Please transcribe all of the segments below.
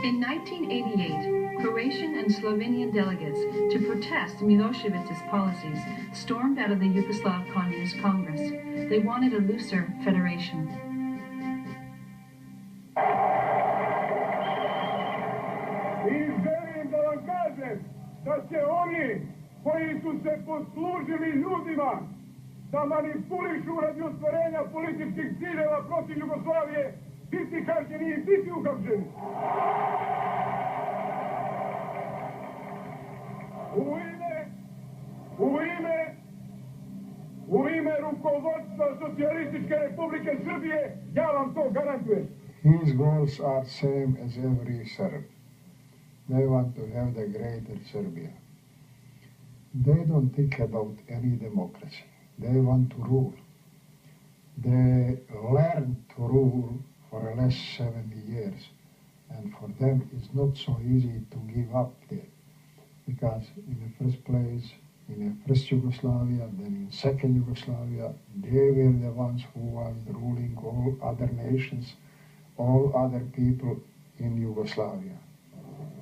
In 1988, Croatian and Slovenian delegates, to protest Milosevic's policies, stormed out of the Yugoslav Communist Congress. They wanted a looser federation. I želim da vam kažem da će oni koji su se poslužili ljudima da manipulišu radi ostvarenja političkih ciljeva protiv Jugoslavije biti kažnjeni i biti uhapšeni. U ime rukovodstva Socijalističke Republike Srbije, ja vam to garantujem. His goals are same as every Serb. They want to have the greater Serbia. They don't think about any democracy. They want to rule. They learned to rule for the last 70 years. And for them, it's not so easy to give up there. Because in the first place, in the first Yugoslavia, then in second Yugoslavia, they were the ones who was ruling all other nations, all other people in Yugoslavia.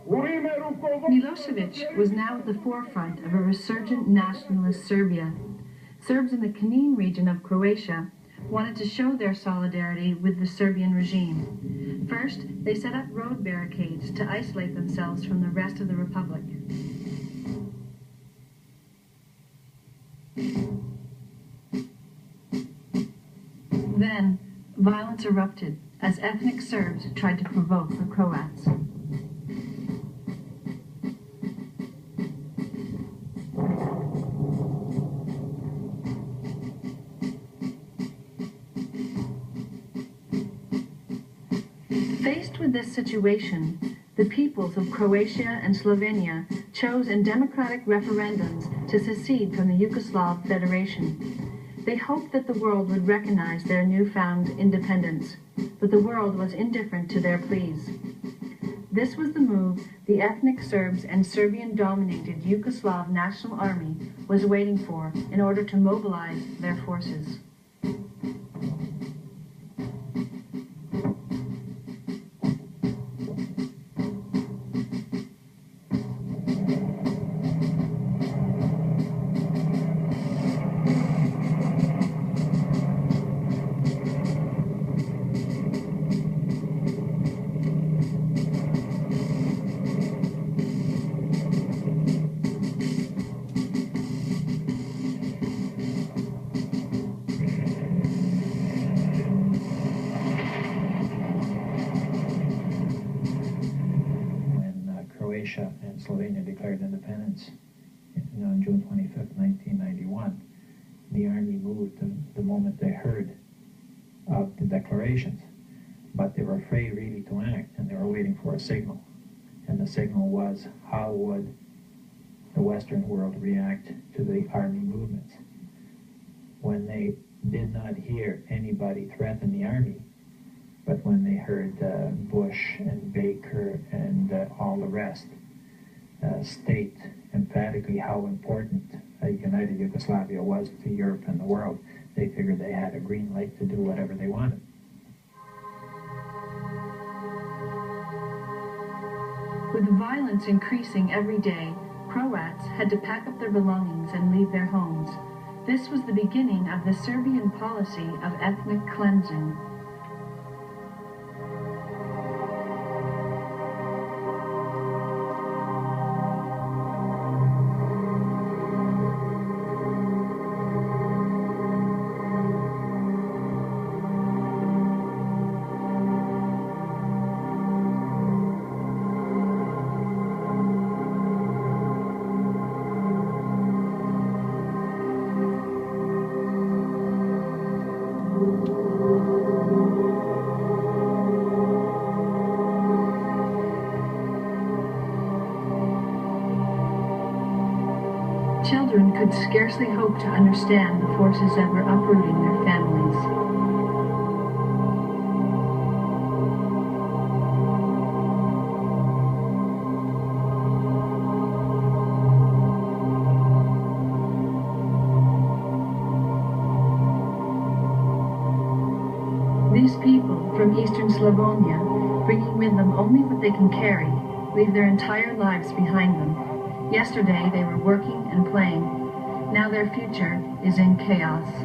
Milosevic was now at the forefront of a resurgent nationalist Serbia. Serbs in the Knin region of Croatia wanted to show their solidarity with the Serbian regime. First, they set up road barricades to isolate themselves from the rest of the republic. Then, violence erupted as ethnic Serbs tried to provoke the Croats. Faced with this situation, the peoples of Croatia and Slovenia chose in democratic referendums to secede from the Yugoslav Federation. They hoped that the world would recognize their newfound independence, but the world was indifferent to their pleas. This was the move the ethnic Serbs and Serbian-dominated Yugoslav National Army was waiting for in order to mobilize their forces. And Slovenia declared independence on June 25th, 1991. The army moved the moment they heard of the declarations, but they were afraid really to act, and they were waiting for a signal. And the signal was, how would the Western world react to the army movements? When they did not hear anybody threaten the army, but when they heard Bush and Baker and all the rest state emphatically how important a united Yugoslavia was to Europe and the world, they figured they had a green light to do whatever they wanted. With violence increasing every day, Croats had to pack up their belongings and leave their homes. This was the beginning of the Serbian policy of ethnic cleansing. Children could scarcely hope to understand the forces that were uprooting their families. These people from eastern Slavonia bringing with them only what they can carry, leave their entire lives behind them. Yesterday they were working and playing. Now their future is in chaos.